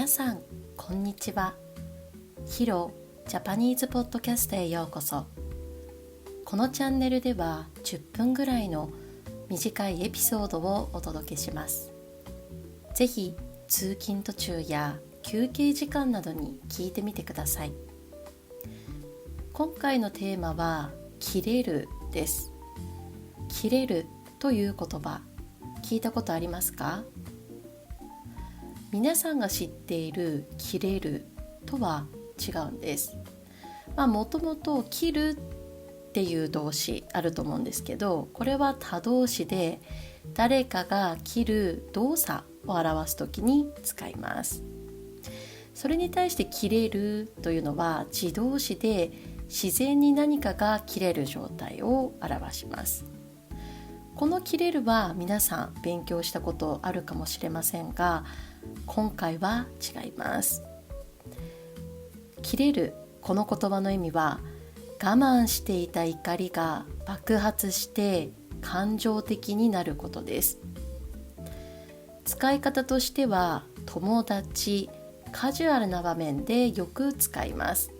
皆さんこんにちは。ヒロジャパニーズポッドキャストへようこそ。このチャンネルでは10分ぐらいの短いエピソードをお届けします。ぜひ通勤途中や休憩時間などに聞いてみてください。今回のテーマはキレるです。キレるという言葉聞いたことありますか？皆さんが知っているキレるとは違うんです。もともと切るっていう動詞あると思うんですけど、これは他動詞で誰かが切る動作を表すときに使います。それに対して切れるというのは自動詞で自然に何かが切れる状態を表します。この切れるは皆さん勉強したことあるかもしれませんが、今回は違います。切れるこの言葉の意味は、我慢していた怒りが爆発して感情的になることです。使い方としては友達、カジュアルな場面でよく使います。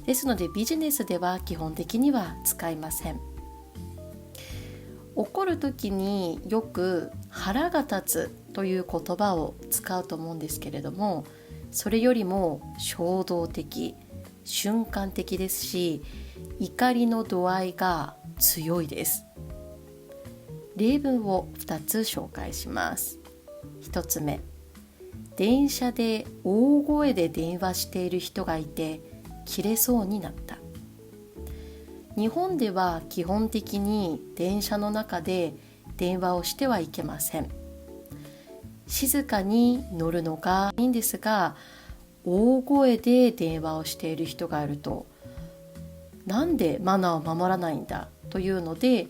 ですのでビジネスでは基本的には使いません。怒る時によく腹が立つという言葉を使うと思うんですけれども、それよりも衝動的、瞬間的ですし、怒りの度合いが強いです。例文を2つ紹介します。1つ目、電車で大声で電話している人がいて切れそうになった。日本では基本的に電車の中で電話をしてはいけません。静かに乗るのがいいんですが、大声で電話をしている人がいると、なんでマナーを守らないんだというので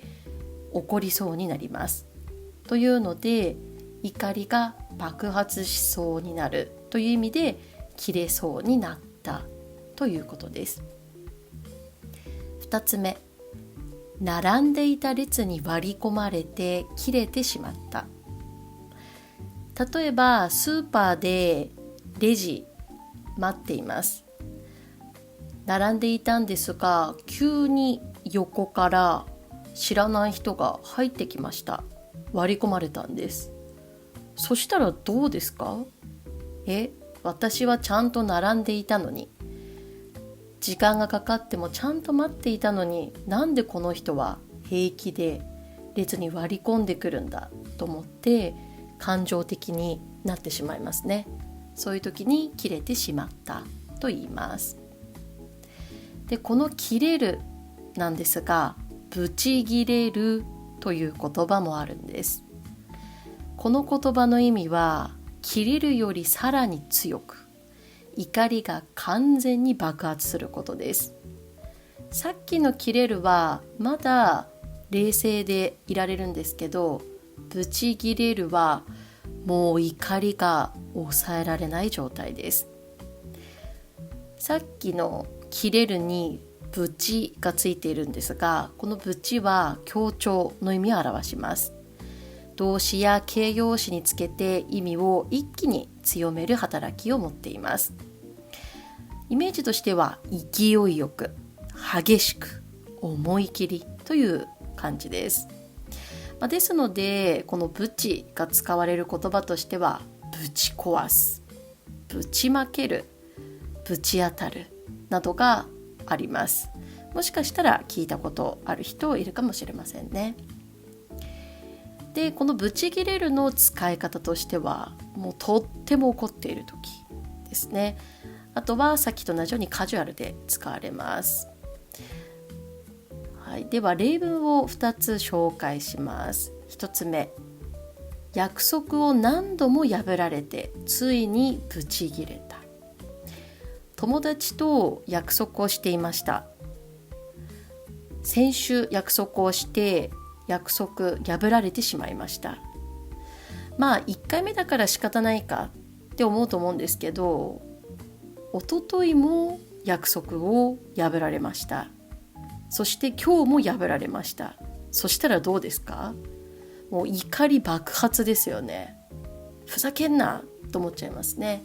怒りそうになります。というので怒りが爆発しそうになるという意味で切れそうになったということです。2つ目、並んでいた列に割り込まれて切れてしまった。例えばスーパーでレジ待っています。並んでいたんですが、急に横から知らない人が入ってきました。割り込まれたんです。そしたらどうですか？私はちゃんと並んでいたのに、時間がかかってもちゃんと待っていたのに、なんでこの人は平気で列に割り込んでくるんだと思って感情的になってしまいますね。そういう時に切れてしまったと言います。で、この切れるなんですが、ブチギレるという言葉もあるんです。この言葉の意味は、切れるよりさらに強く、怒りが完全に爆発することです。さっきの切れるはまだ冷静でいられるんですけど、ブチギレるはもう怒りが抑えられない状態です。さっきの切れるにブチがついているんですが、このブチは強調の意味を表します。動詞や形容詞につけて意味を一気に強める働きを持っています。イメージとしては勢いよく、激しく、思い切りという感じです。ですのでこのブチが使われる言葉としては、ぶち壊す、ぶちまける、ぶち当たるなどがあります。もしかしたら聞いたことある人いるかもしれませんね。で、このブチギレるの使い方としては、もうとっても怒っている時ですね。あとはさっきと同じようにカジュアルで使われます。では例文を2つ紹介します。1つ目、約束を何度も破られてついにブチギレた。友達と約束をしていました。先週約束をして約束破られてしまいました。1回目だから仕方ないかって思うと思うんですけど、一昨日も約束を破られました。そして今日も破られました。そしたらどうですか？もう怒り爆発ですよね。ふざけんなと思っちゃいますね。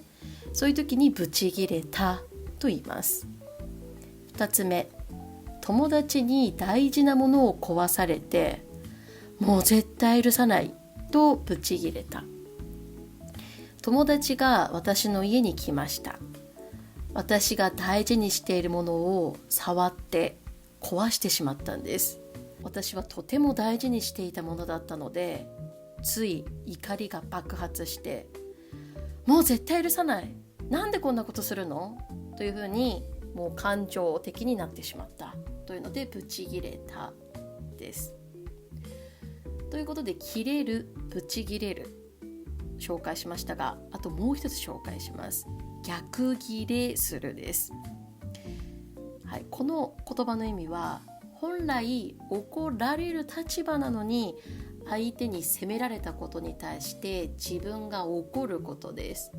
そういう時にブチギレたと言います。2つ目、友達に大事なものを壊されて、もう絶対許さないとブチギレた。友達が私の家に来ました。私が大事にしているものを触って壊してしまったんです。私はとても大事にしていたものだったので、つい怒りが爆発して、もう絶対許さない、なんでこんなことするのというふうにもう感情的になってしまったというのでブチギレたです。ということで、キレる、ブチギレる紹介しましたが、あともう一つ紹介します。逆ギレするです。はい、この言葉の意味は、本来怒られる立場なのに相手に責められたことに対して自分が怒ることです。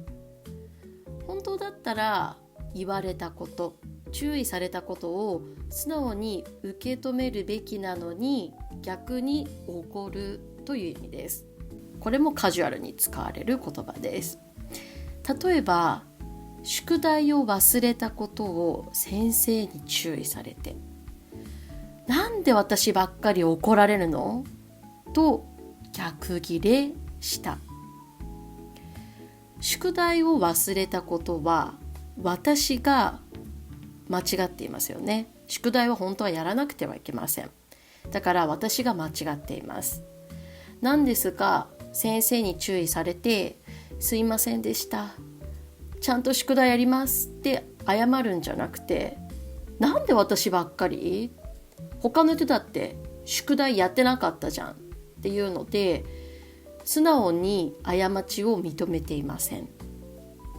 本当だったら言われたこと、注意されたことを素直に受け止めるべきなのに、逆に怒るという意味です。これもカジュアルに使われる言葉です。例えば、宿題を忘れたことを先生に注意されて、なんで私ばっかり怒られるのと逆ギレした。宿題を忘れたことは私が間違っていますよね。宿題は本当はやらなくてはいけません。だから私が間違っています。なんですが、先生に注意されて、すいませんでした、ちゃんと宿題やりますって謝るんじゃなくて、なんで私ばっかり、他の人だって宿題やってなかったじゃんっていうので、素直に過ちを認めていません。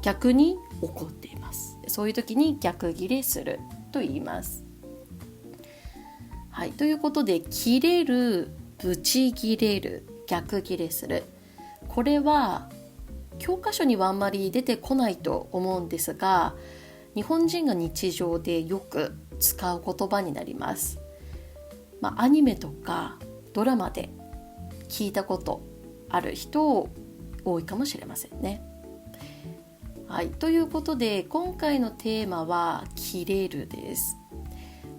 逆に怒っています。そういう時に逆ギレすると言います。はい、ということで、キレる、ブチギレる、逆ギレする、これは教科書にはあんまり出てこないと思うんですが、日本人が日常でよく使う言葉になります。アニメとかドラマで聞いたことある人多いかもしれませんね。はい、ということで、今回のテーマはキレるです。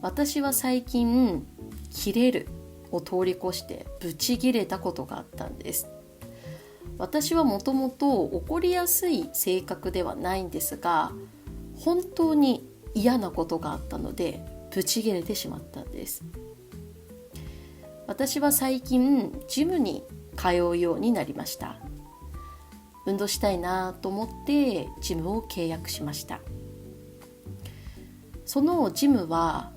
私は最近キレるを通り越してブチギレたことがあったんです。私はもともと怒りやすい性格ではないんですが、本当に嫌なことがあったのでブチギレてしまったんです。私は最近ジムに通うようになりました。運動したいなと思ってジムを契約しました。そのジムは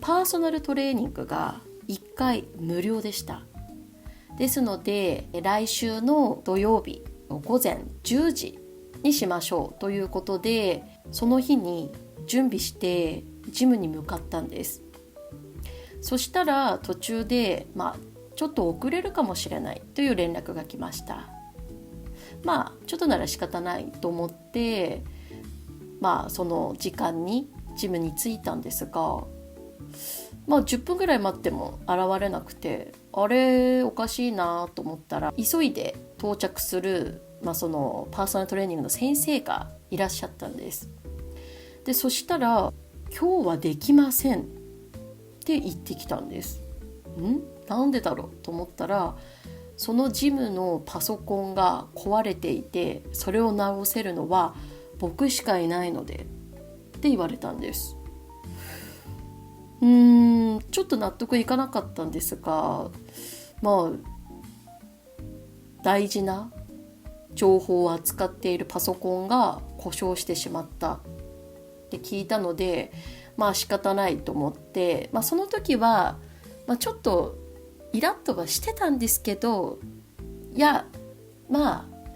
パーソナルトレーニングが1回無料でした。ですので、来週の土曜日の午前10時にしましょうということで、その日に準備してジムに向かったんです。そしたら途中で、ちょっと遅れるかもしれないという連絡が来ました。ちょっとなら仕方ないと思って、その時間にジムに着いたんですが、10分ぐらい待っても現れなくて、あれおかしいなと思ったら、急いで到着する、そのパーソナルトレーニングの先生がいらっしゃったんです。で、そしたら、今日はできませんって言ってきたんです。なんでだろうと思ったら、そのジムのパソコンが壊れていて、それを直せるのは僕しかいないのでって言われたんです。ちょっと納得いかなかったんですが、大事な情報を扱っているパソコンが故障してしまったって聞いたので、仕方ないと思って、その時は、ちょっとイラッとはしてたんですけど、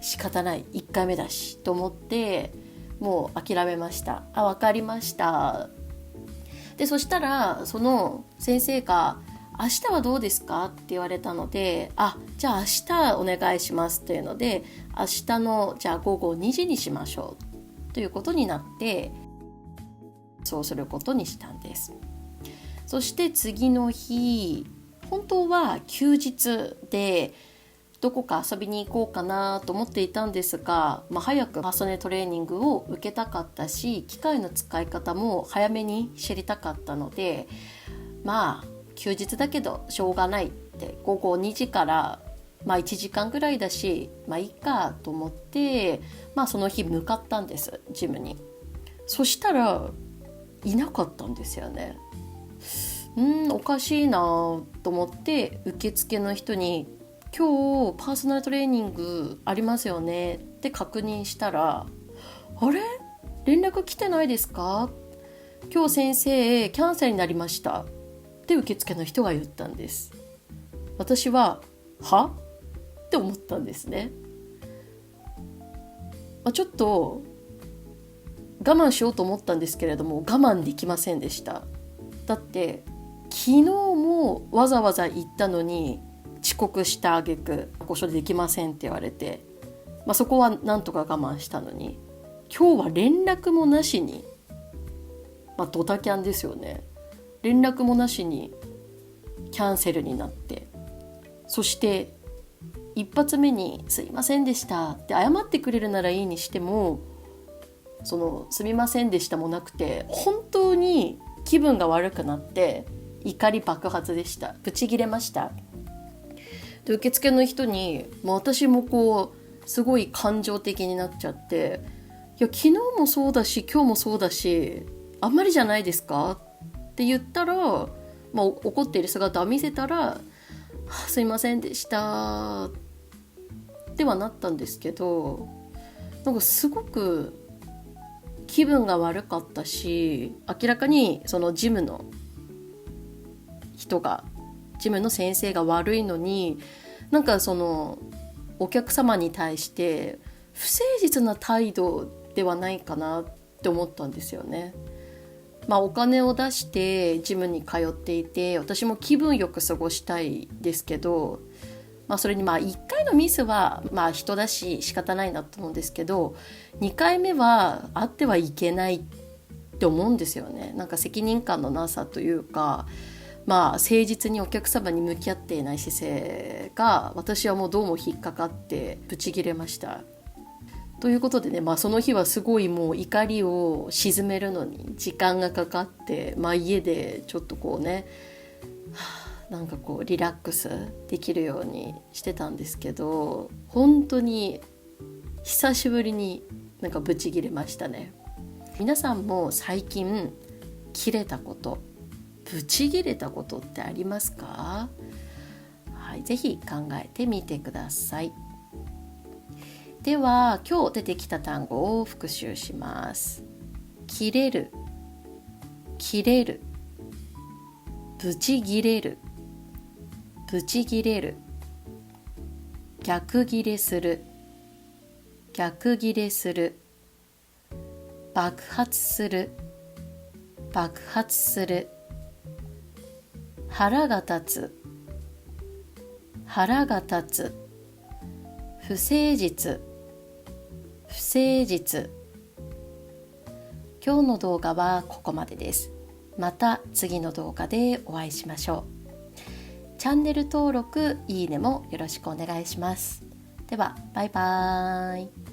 仕方ない、1回目だしと思ってもう諦めました。わかりました。で、そしたらその先生が、明日はどうですかって言われたので、じゃあ明日お願いしますというので、明日のじゃあ午後2時にしましょうということになって、そうすることにしたんです。そして次の日、本当は休日でどこか遊びに行こうかなと思っていたんですが、早くパーソナルトレーニングを受けたかったし、機械の使い方も早めに知りたかったので、休日だけどしょうがないって午後2時から1時間ぐらいだしいいかと思って、その日向かったんです、ジムに。そしたらいなかったんですよね。おかしいなと思って受付の人に、今日パーソナルトレーニングありますよねって確認したら、あれ連絡来てないですか、今日先生キャンセルになりましたって受付の人が言ったんです。私ははって思ったんですね。ちょっと我慢しようと思ったんですけれども、我慢できませんでした。だって昨日もわざわざ行ったのに遅刻した挙句ご処理できませんって言われて、そこはなんとか我慢したのに、今日は連絡もなしに、ドタキャンですよね。連絡もなしにキャンセルになって、そして一発目にすいませんでしたって謝ってくれるならいいにしても、そのすみませんでしたもなくて、本当に気分が悪くなって怒り爆発でした。ブチギレました。で、受付の人に、私もすごい感情的になっちゃって、いや昨日もそうだし今日もそうだし、あんまりじゃないですかって言ったら、怒っている姿を見せたら、すいませんでしたってはなったんですけど、すごく気分が悪かったし、明らかにそのジムの先生が悪いのに、そのお客様に対して不誠実な態度ではないかなって思ったんですよね。お金を出してジムに通っていて、私も気分よく過ごしたいですけど、それに1回のミスは人だし仕方ないなと思うんですけど、2回目はあってはいけないって思うんですよね。責任感のなさというか、誠実にお客様に向き合っていない姿勢が、私はもうどうも引っかかってブチギレました。ということでね、その日はすごいもう怒りを鎮めるのに時間がかかって、家でちょっとリラックスできるようにしてたんですけど、本当に久しぶりにブチギレましたね。皆さんも最近切れたこと、ブチギレたことってありますか？ぜひ考えてみてください。では今日出てきた単語を復習します。切れる、切れる、ブチギレる、ブチギレる、逆ギレする、逆ギレする、爆発する、爆発する、腹が立つ、腹が立つ、不誠実、不誠実。今日の動画はここまでです。また次の動画でお会いしましょう。チャンネル登録、いいねもよろしくお願いします。では、バイバーイ。